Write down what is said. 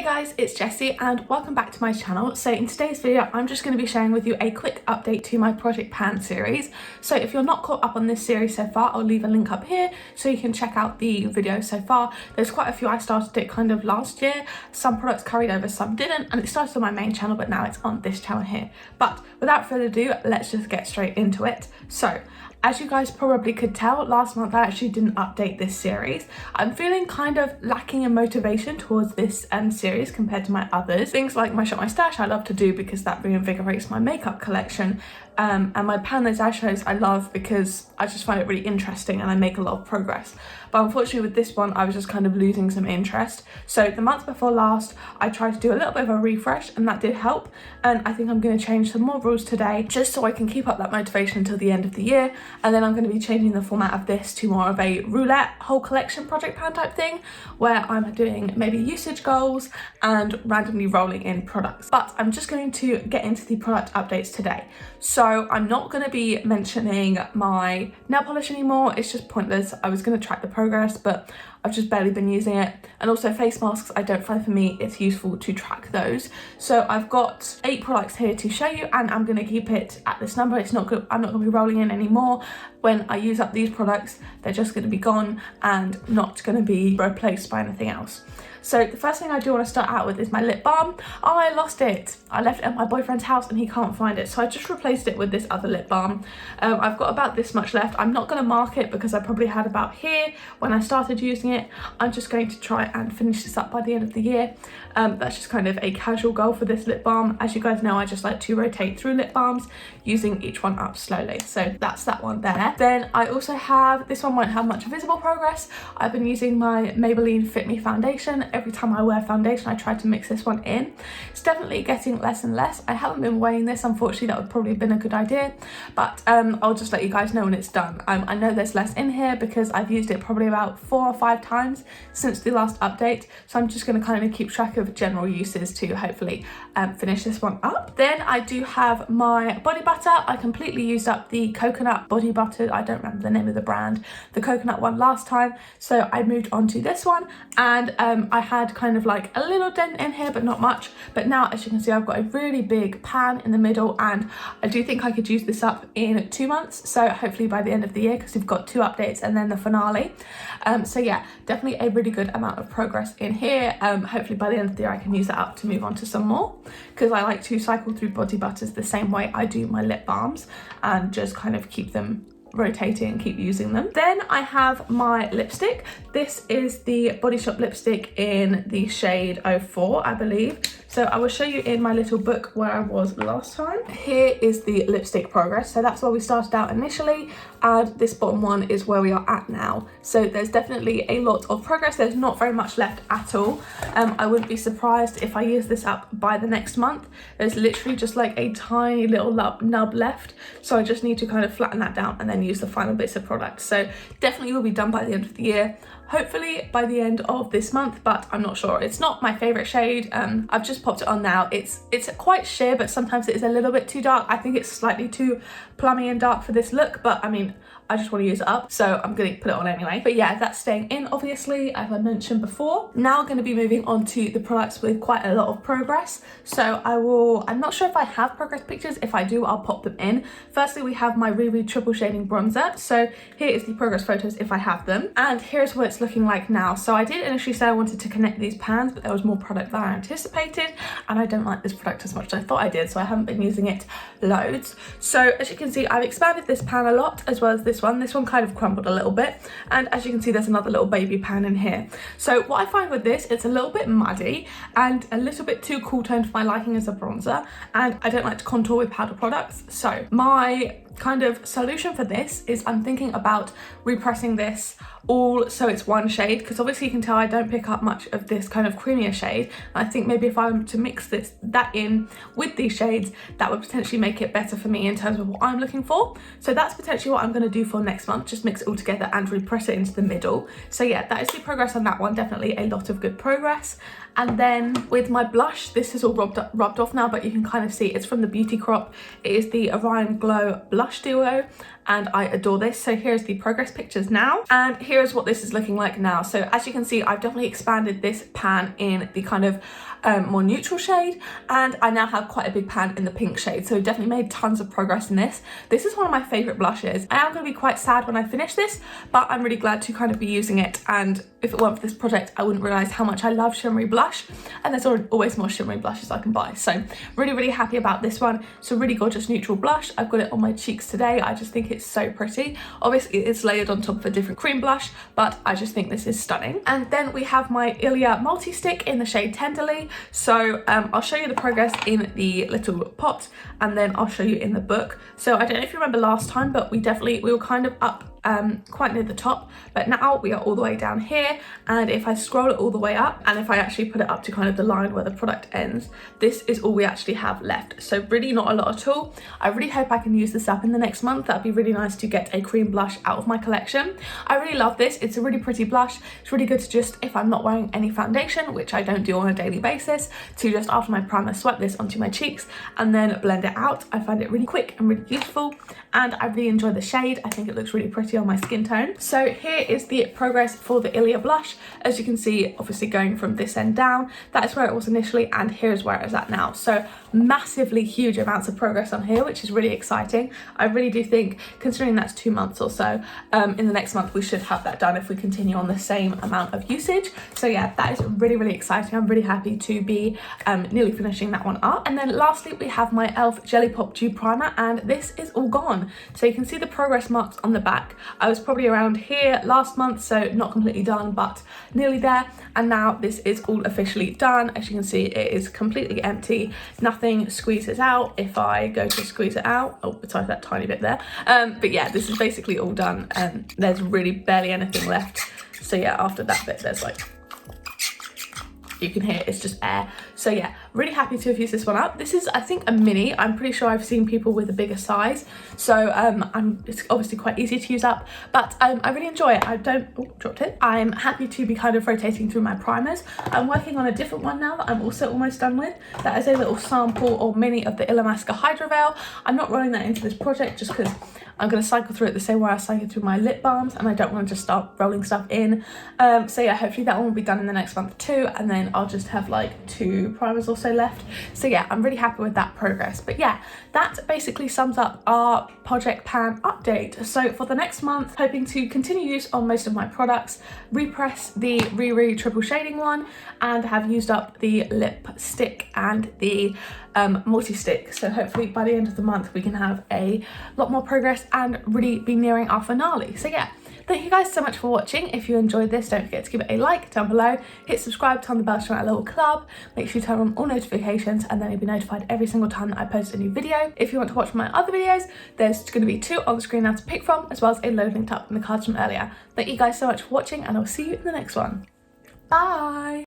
guys, it's Jessie and welcome back to my channel. So in today's video, I'm just going to be sharing with you a quick update to my Project Pan series. So if you're not caught up on this series so far, I'll leave a link up here so you can check out the video so far. There's quite a few. I started it kind of last year. Some products carried over, some didn't, and it started on my main channel, but now it's on this channel here. But without further ado, let's just get straight into it. So as you guys probably could tell, last month I actually didn't update this series. I'm feeling kind of lacking in motivation towards this series compared to my others. Things like my Shop My Stash I love to do because that reinvigorates my makeup collection. And my Pan Those Eyeshadows I love because I just find it really interesting and I make a lot of progress. But unfortunately with this one, I was just kind of losing some interest. So the month before last, I tried to do a little bit of a refresh and that did help. And I think I'm going to change some more rules today just so I can keep up that motivation until the end of the year. And then I'm going to be changing the format of this to more of a roulette whole collection Project Pan type thing, where I'm doing maybe usage goals and randomly rolling in products. But I'm just going to get into the product updates today. So I'm not going to be mentioning my nail polish anymore. It's just pointless. I was going to track the progress, but I've just barely been using it. And also face masks, I don't find for me it's useful to track those. So I've got 8 products here to show you and I'm going to keep it at this number. It's not good. I'm not going to be rolling in anymore. When I use up these products, they're just going to be gone and not going to be replaced by anything else. So the first thing I do want to start out with is my lip balm. Oh, I lost it. I left it at my boyfriend's house and he can't find it. So I just replaced it with this other lip balm. I've got about this much left. I'm not going to mark it because I probably had about here when I started using it. I'm just going to try and finish this up by the end of the year. That's just kind of a casual goal for this lip balm. As you guys know, I just like to rotate through lip balms, using each one up slowly. So that's that one there. Then I also have, this one won't have much visible progress. I've been using my Maybelline Fit Me foundation. Every time I wear foundation, I try to mix this one in. It's definitely getting less and less. I haven't been weighing this. Unfortunately, that would probably have been a good idea. But I'll just let you guys know when it's done. I know there's less in here because I've used it probably about 4 or 5 times since the last update. So I'm just going to kind of keep track of general uses to hopefully finish this one up. Then I do have my body butter. I completely used up the coconut body butter. I don't remember the name of the brand. The coconut one last time. So I moved on to this one and I had kind of like a little dent in here, but not much. But now, as you can see, I've got a really big pan in the middle and I do think I could use this up in 2 months. So hopefully by the end of the year, because we've got 2 updates and then the finale. So yeah, definitely a really good amount of progress in here. Hopefully by the end of the year, I can use that up to move on to some more because I like to cycle through body butters the same way I do my lip balms and just kind of keep them rotating and keep using them. Then I have my lipstick. This is the Body Shop lipstick in the shade 04, I believe. So I will show you in my little book where I was last time. Here is the lipstick progress. So that's where we started out initially, and this bottom one is where we are at now. So there's definitely a lot of progress. There's not very much left at all. I wouldn't be surprised if I use this up by the next month. There's literally just like a tiny little nub left. So I just need to kind of flatten that down and then use the final bits of product. So definitely will be done by the end of the year. Hopefully by the end of this month, but I'm not sure. It's not my favorite shade. I've just popped it on now. It's quite sheer, but sometimes it is a little bit too dark. I think it's slightly too plummy and dark for this look, but I mean, I just want to use it up, so I'm going to put it on anyway. But yeah, that's staying in, obviously, as I mentioned before. Now I'm going to be moving on to the products with quite a lot of progress. So I'm not sure if I have progress pictures. If I do, I'll pop them in. Firstly, we have my Riri Triple Shading Bronzer. So here is the progress photos if I have them. And here's what it's looking like now. So I did initially say I wanted to connect these pans, but there was more product than I anticipated. And I don't like this product as much as I thought I did, so I haven't been using it loads. So as you can see, I've expanded this pan a lot, as well as this one. This one kind of crumbled a little bit, and as you can see, there's another little baby pan in here. So what I find with this, it's a little bit muddy and a little bit too cool toned for my liking as a bronzer, and I don't like to contour with powder products. So my kind of solution for this is I'm thinking about repressing this all so it's one shade, because obviously you can tell I don't pick up much of this kind of creamier shade. And I think maybe if I were to mix that in with these shades, that would potentially make it better for me in terms of what I'm looking for. So that's potentially what I'm going to do for next month, just mix it all together and repress it into the middle. So yeah, that is the progress on that one. Definitely a lot of good progress. And then with my blush, this is all rubbed off now, but you can kind of see it's from the Beauty Crop. It is the Orion Glow Blush Duo. and I adore this. So here's the progress pictures now, and here's what this is looking like now. So as you can see, I've definitely expanded this pan in the kind of more neutral shade, and I now have quite a big pan in the pink shade, so definitely made tons of progress in this. This is one of my favorite blushes. I am going to be quite sad when I finish this, but I'm really glad to kind of be using it, and if it weren't for this project I wouldn't realize how much I love shimmery blush, and there's always more shimmery blushes I can buy. So really happy about this one. It's a really gorgeous neutral blush. I've got it on my cheeks today. I just think it's so pretty. Obviously it's layered on top of a different cream blush, but I just think this is stunning. And then we have my Ilia multi-stick in the shade Tenderly. So I'll show you the progress in the little pot, and then I'll show you in the book. So I don't know if you remember last time, but we were kind of up quite near the top, but now we are all the way down here, and if I scroll it all the way up, and if I actually put it up to kind of the line where the product ends, this is all we actually have left. So really not a lot at all. I really hope I can use this up in the next month. That'd be really nice to get a cream blush out of my collection. I really love this. It's a really pretty blush. It's really good to just, if I'm not wearing any foundation, which I don't do on a daily basis, to just after my primer swipe this onto my cheeks and then blend it out. I find it really quick and really beautiful, and I really enjoy the shade. I think it looks really pretty on my skin tone. So here is the progress for the Ilia blush. As you can see, obviously going from this end down, that is where it was initially, and here's where it is at now. So massively huge amounts of progress on here, which is really exciting. I really do think, considering that's 2 months or so, in the next month we should have that done if we continue on the same amount of usage. So yeah, that is really exciting. I'm really happy to be nearly finishing that one up. And then lastly we have my e.l.f. Jelly Pop Dew Primer, and this is all gone. So you can see the progress marks on the back. I was probably around here last month, so not completely done, but nearly there. And now this is all officially done. As you can see, it is completely empty. Nothing squeezes out if I go to squeeze it out. Oh, besides that tiny bit there. But yeah, this is basically all done, and there's really barely anything left. So yeah, after that bit, there's like, you can hear it's just air. So yeah, really happy to have used this one up. This is, I think, a mini. I'm pretty sure I've seen people with a bigger size, so it's obviously quite easy to use up, but I really enjoy it. Dropped it. I'm happy to be kind of rotating through my primers. I'm working on a different one now that I'm also almost done with. That is a little sample or mini of the Illamasqua Hydra Veil. I'm not rolling that into this project just because I'm going to cycle through it the same way I cycle through my lip balms, and I don't want to just start rolling stuff in. So yeah, hopefully that one will be done in the next month too, and then I'll just have like 2 primers or so left. So yeah, I'm really happy with that progress. But yeah, that basically sums up our project pan update. So for the next month, hoping to continue use on most of my products, repress the Riri triple shading one, and have used up the lipstick and the multi-stick. So hopefully by the end of the month we can have a lot more progress and really be nearing our finale. So yeah, thank you guys so much for watching. If you enjoyed this, don't forget to give it a like down below, hit subscribe, turn the bell to join our little club, make sure you turn on all notifications, and then you'll be notified every single time that I post a new video. If you want to watch my other videos, there's going to be 2 on the screen now to pick from, as well as a load linked up in the cards from earlier. Thank you guys so much for watching, and I'll see you in the next one. Bye!